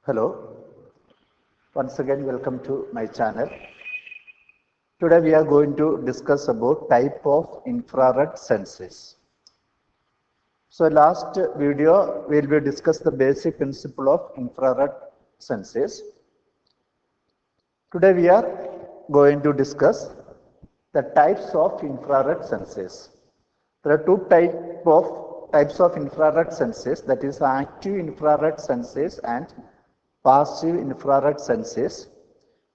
Hello, once again welcome to my channel. Today we are going to discuss about type of infrared sensors. So last video we will discuss the basic principle of infrared sensors. Today we are going to discuss the types of infrared sensors. There are two types of infrared sensors, that is active infrared sensors and passive infrared sensors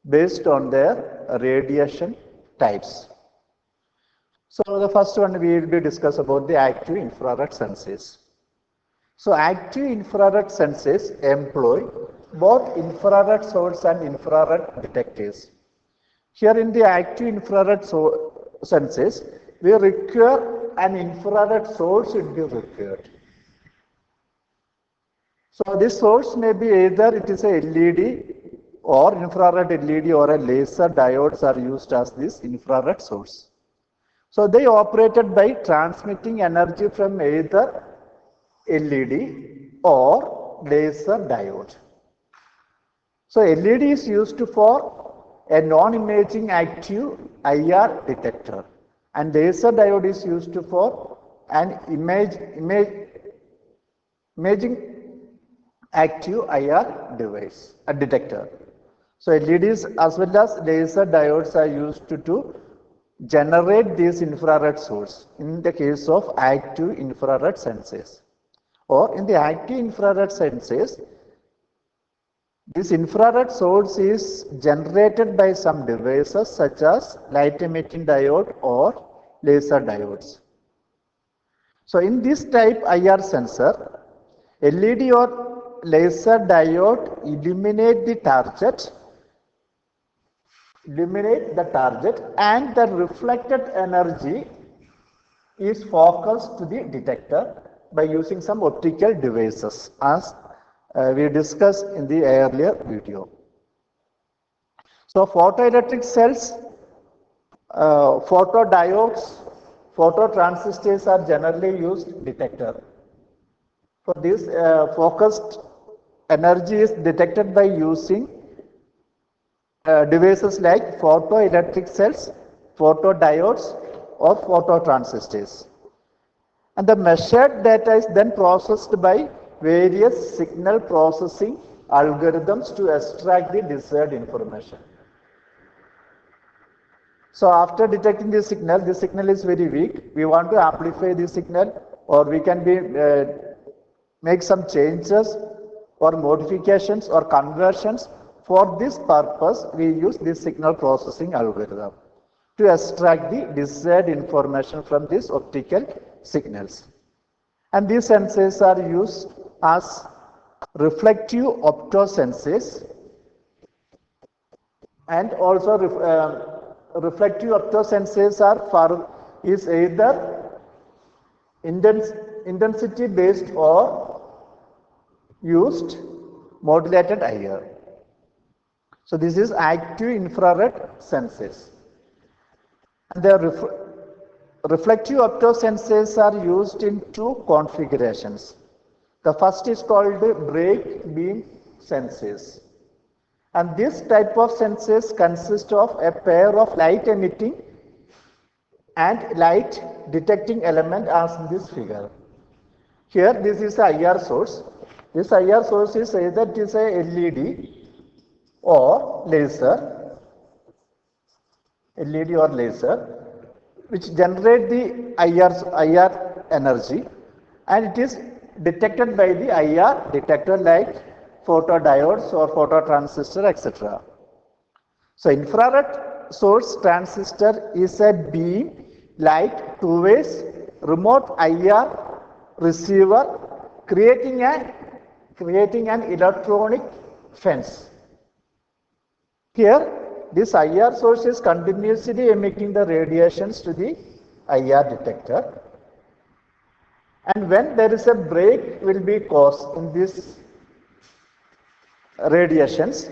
based on their radiation types. So the first one we will discuss about the active infrared sensors. So active infrared sensors employ both infrared source and infrared detectors. Here in the active infrared sensors, we require an infrared source will be required. So this source may be either it is a LED or infrared LED or a laser diodes are used as this infrared source. So they operated by transmitting energy from either LED or laser diode. So LED is used for a non-imaging active IR detector, and laser diode is used for an imaging active IR device, a detector. So LEDs as well as laser diodes are used to generate this infrared source in the case of active infrared sensors. Or in the active infrared sensors, this infrared source is generated by some devices such as light emitting diode or laser diodes. So in this type IR sensor, LED or laser diode illuminate the target and the reflected energy is focused to the detector by using some optical devices as we discussed in the earlier video. So photoelectric cells, photodiodes, phototransistors are generally used detector. For this focused energy is detected by using devices like photoelectric cells, photodiodes or phototransistors. And the measured data is then processed by various signal processing algorithms to extract the desired information. So after detecting the signal is very weak. We want to amplify the signal, or we can make some changes or modifications or conversions. For this purpose, we use this signal processing algorithm to extract the desired information from these optical signals. And these sensors are used as reflective optosensors, and also reflective optosensors is either intensity based or used modulated IR. So this is active infrared sensors. And the reflective optosensors are used in two configurations. The first is called break beam sensors. And this type of sensors consist of a pair of light emitting and light detecting element as in this figure. Here this is a IR source. This IR source is either it is a LED or laser, which generate the IR energy, and it is detected by the IR detector like photodiodes or phototransistor, etc. So infrared source transistor is a beam light two-ways remote IR receiver creating an electronic fence. Here this IR source is continuously emitting the radiations to the IR detector, and when there is a break will be caused in this radiations,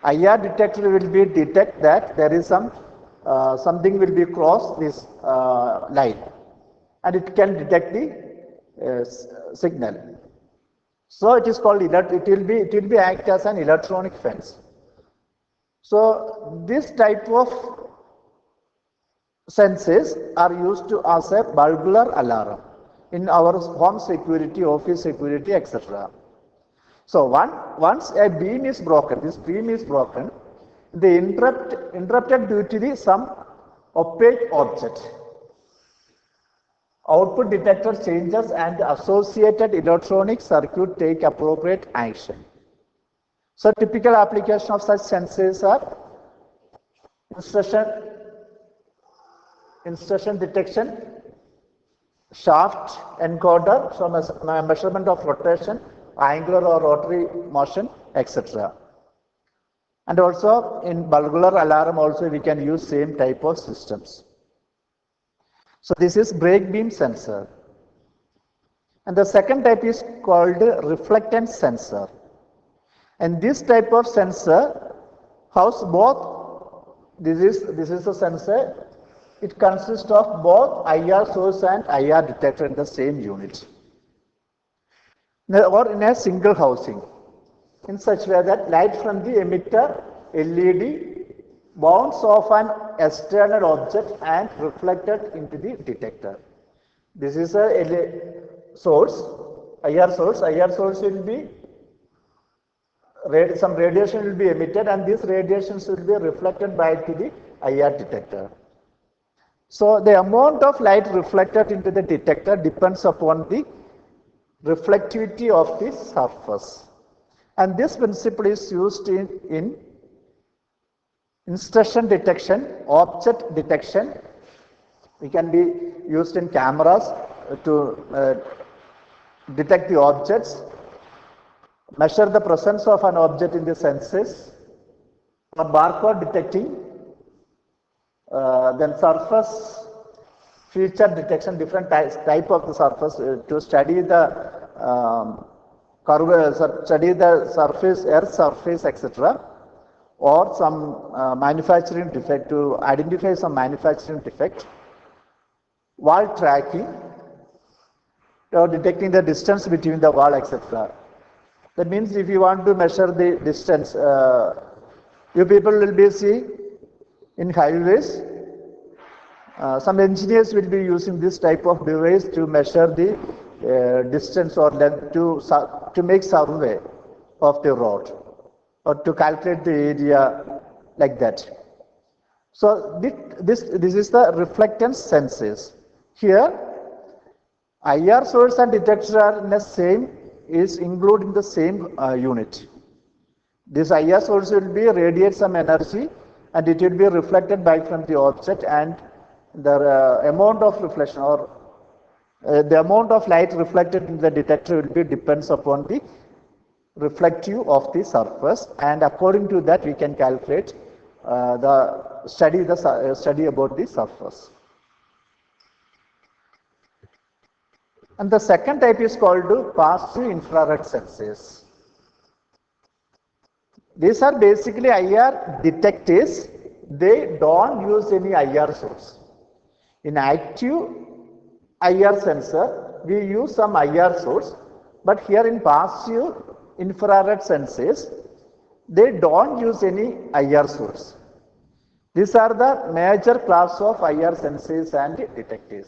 IR detector will be detect that there is something will be crossed this line, and it can detect the signal. So it is called, it will be act as an electronic fence. So this type of senses are used as a burglar alarm in our home security, office security, etc. So once a beam is broken, this beam is broken, the interrupted due to some opaque object. Output detector changes and associated electronic circuit take appropriate action. So typical application of such sensors are instruction detection, shaft encoder, so measurement of rotation, angular or rotary motion, etc. And also in burglar alarm also we can use same type of systems. So this is break beam sensor. And the second type is called reflectance sensor. And this type of sensor has both, this is a sensor, it consists of both IR source and IR detector in the same unit. Or in a single housing, in such way that light from the emitter LED bounce off an external object and reflected into the detector. This is a source, IR source. IR source will be, some radiation will be emitted and these radiations will be reflected back to the IR detector. So the amount of light reflected into the detector depends upon the reflectivity of the surface. And this principle is used in instruction detection, object detection. It can be used in cameras to detect the objects, measure the presence of an object in the senses, or barcode detecting, then surface feature detection, different type of the surface to study the curve, study the surface, earth surface, etc. Or some manufacturing defect, to identify some manufacturing defect, wall tracking, or detecting the distance between the wall, etc. That means if you want to measure the distance, you people will be see in highways, some engineers will be using this type of device to measure the distance or length to make survey of the road, or to calculate the area, like that. So this is the reflectance senses. Here, IR source and detector are in the same, is included in the same unit. This IR source will be radiate some energy and it will be reflected back from the object, and the amount of reflection or the amount of light reflected in the detector will be depends upon the reflective of the surface, and according to that we can calculate study about the surface. And the second type is called passive infrared senses. These are basically IR detectors. They don't use any IR source. In active IR sensor, we use some IR source, but here in passive infrared senses, they don't use any IR source. These are the major class of IR senses and detectors.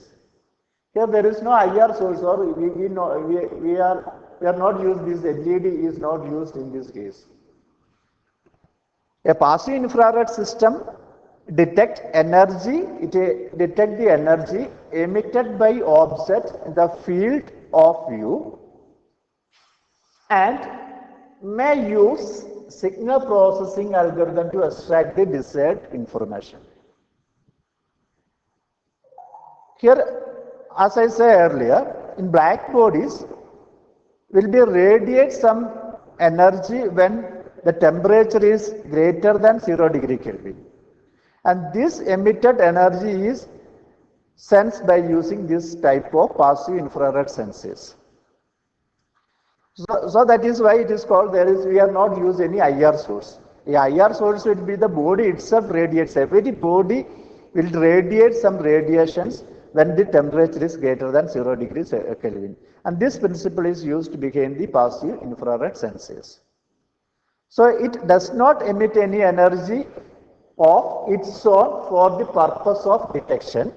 Here there is no IR source, or we are not used, this LED is not used in this case. A passive infrared system detect energy, it detect the energy emitted by object in the field of view and may use signal processing algorithm to extract the desired information. Here, as I said earlier, in black bodies will be radiate some energy when the temperature is greater than 0 degree Kelvin. And this emitted energy is sensed by using this type of passive infrared senses. So that is why it is called, we are not use any IR source. The IR source will be the body itself radiates. Every body will radiate some radiations when the temperature is greater than 0 degrees Kelvin. And this principle is used behind the passive infrared sensors. So it does not emit any energy of its own for the purpose of detection.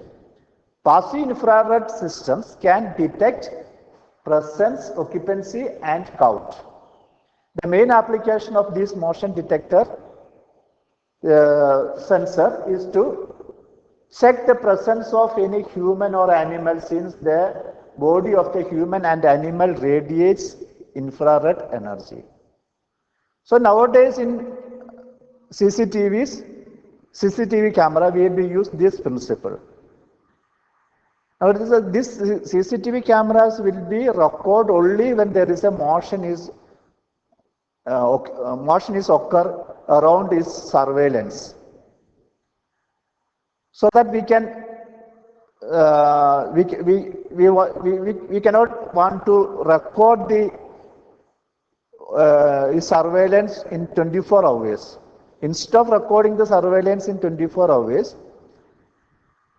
Passive infrared systems can detect presence, occupancy, and count. The main application of this motion detector sensor is to check the presence of any human or animal, since the body of the human and animal radiates infrared energy. So nowadays in CCTV camera, we will use this principle. Now this CCTV cameras will be record only when there is a motion is occur around its surveillance, so that we can we cannot want to record the surveillance in 24 hours. Instead of recording the surveillance in 24 hours,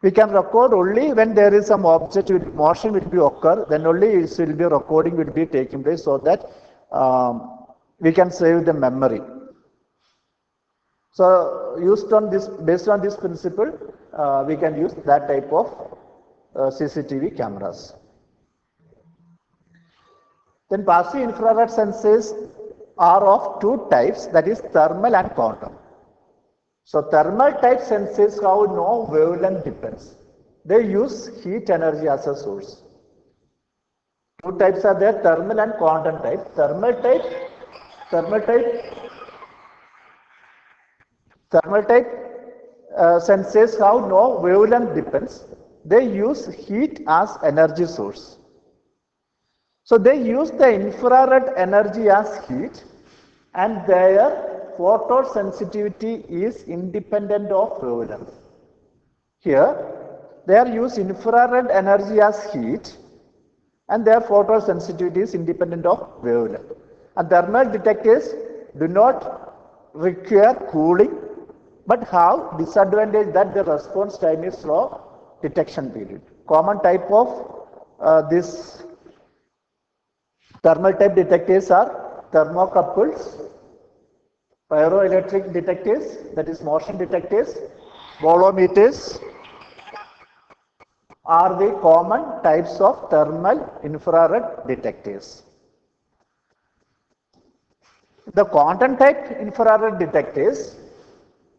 we can record only when there is some object motion will be occur, then only it will be recording will be taking place, so that we can save the memory. So based on this principle, we can use that type of CCTV cameras. Then passive infrared sensors are of two types, that is thermal and quantum. So thermal type sensors have no wavelength dependence. They use heat energy as a source. Two types are there, thermal and quantum type. Thermal type sensors have no wavelength dependence. They use heat as energy source. So they use the infrared energy as heat, and their photosensitivity is independent of wavelength. Here, they are use infrared energy as heat, and their photosensitivity is independent of wavelength. And thermal detectors do not require cooling, but have disadvantage that the response time is slow, detection period. Common type of this thermal type detectors are thermocouples, pyroelectric detectors, that is motion detectors, bolometers are the common types of thermal infrared detectors. The quantum type infrared detectors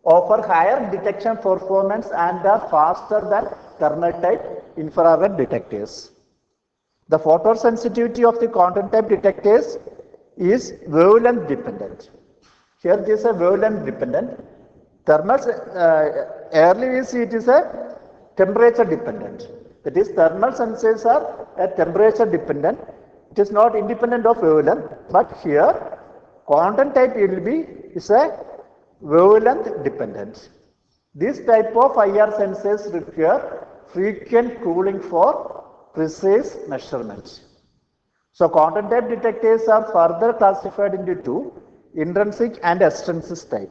offer higher detection performance and are faster than thermal type infrared detectors. The photosensitivity of the quantum type detectors is wavelength dependent. Here this is a wavelength dependent. Thermal, earlier we see it is a temperature dependent. That is, thermal sensors are a temperature dependent. It is not independent of wavelength, but here quantum type is a wavelength dependent. This type of IR sensors require frequent cooling for precise measurements. So quantum type detectors are further classified into two, intrinsic and extrinsic type.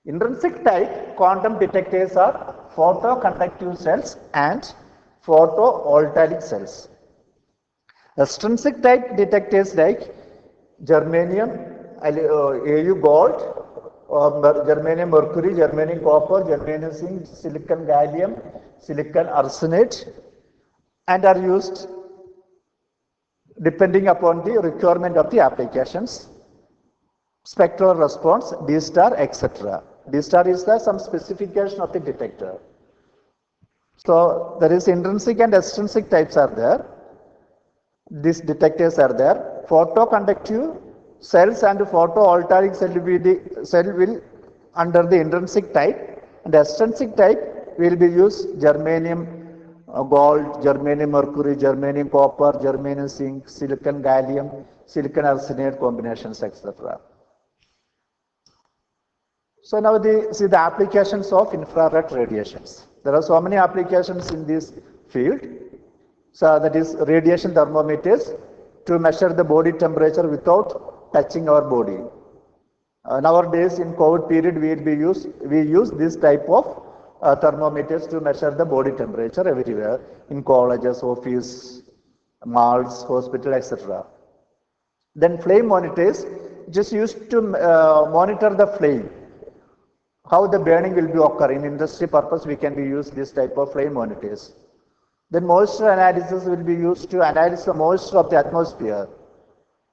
Intrinsic type quantum detectors are photoconductive cells and photovoltaic cells. Extrinsic type detectors like germanium, Au gold, or germanium mercury, germanium copper, germanium zinc, silicon gallium, silicon arsenate, and are used depending upon the requirement of the applications. Spectral response, D star, etc. D star is some specification of the detector. So there is intrinsic and extrinsic types are there. These detectors are there. Photoconductive cells and photovoltaic cell will under the intrinsic type, and extrinsic type will be used germanium gold, germanium mercury, germanium copper, germanium zinc, silicon gallium, silicon arsenate combinations, etc. So now see the applications of infrared radiations. There are so many applications in this field. So that is radiation thermometers to measure the body temperature without touching our body. Nowadays in COVID period we use this type of thermometers to measure the body temperature everywhere in colleges, office, malls, hospital, etc. Then flame monitors just used to monitor the flame, how the burning will be occurring. In industry purpose, we can use this type of flame monitors. Then moisture analysis will be used to analyze the moisture of the atmosphere.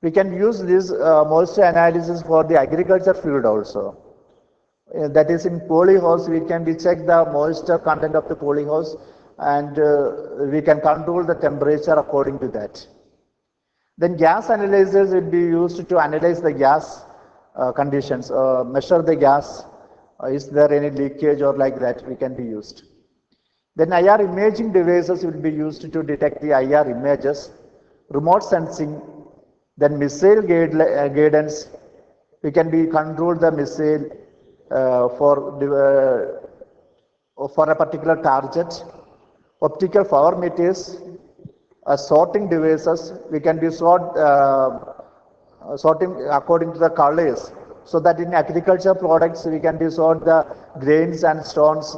We can use this moisture analysis for the agriculture field also. That is in polyhouse, we can check the moisture content of the polyhouse, and we can control the temperature according to that. Then gas analyzers will be used to analyze the gas conditions, measure the gas, is there any leakage or like that, we can be used. Then IR imaging devices will be used to detect the IR images, remote sensing, then missile guidance, we can be control the missile for a particular target. Optical power meters, sorting devices, we can be sorting according to the colors, so that in agriculture products we can be sort the grains and stones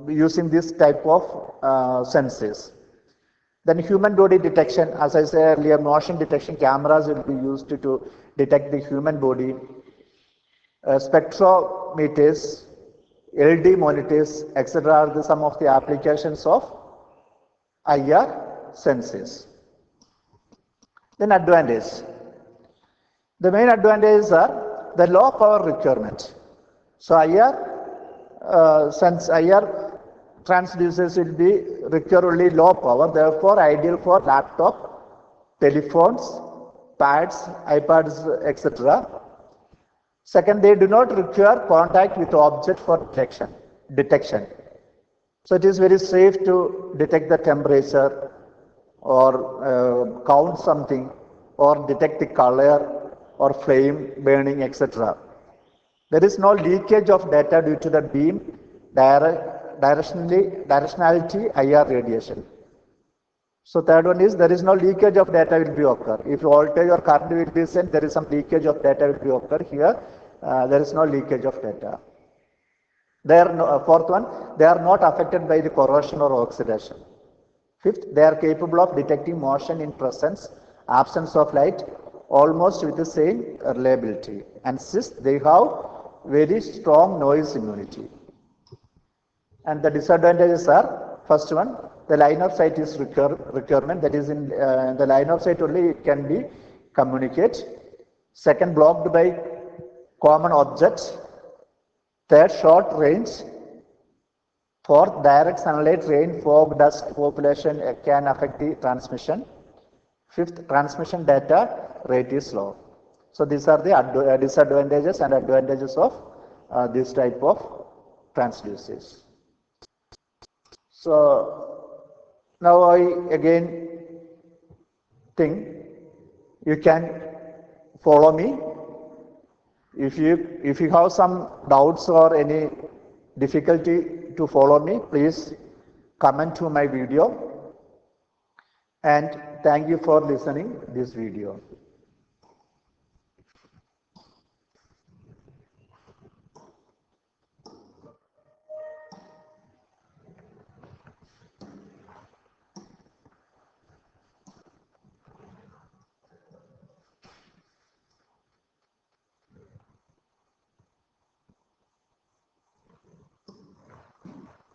using this type of sensors. Then human body detection, as I said earlier, motion detection cameras will be used to detect the human body. Spectrometers, LD monitors, etc. are some of the applications of IR sensors. Then advantage. The main advantages are the low power requirement. So IR transducers will be require only low power, therefore ideal for laptop, telephones, pads, iPads, etc. Second, they do not require contact with object for detection. So it is very safe to detect the temperature or count something or detect the color or flame burning, etc. There is no leakage of data due to the beam directionality IR radiation. So third one is there is no leakage of data will be occur. If voltage or current will be sent, there is some leakage of data will be occur. Here there is no leakage of data. Fourth one, they are not affected by the corrosion or oxidation. Fifth, they are capable of detecting motion in presence, absence of light, almost with the same reliability. And sixth, they have very strong noise immunity. And the disadvantages are, first one, the line of sight is requirement, that is in the line of sight only it can be communicate. Second, blocked by common objects. Third, short range. Fourth, direct sunlight, rain, fog, dust, population can affect the transmission. Fifth, transmission data rate is low. So these are the disadvantages and advantages of this type of transducers. So now I again think you can follow me. If you have some doubts or any difficulty to follow me, please comment to my video. And thank you for listening this video.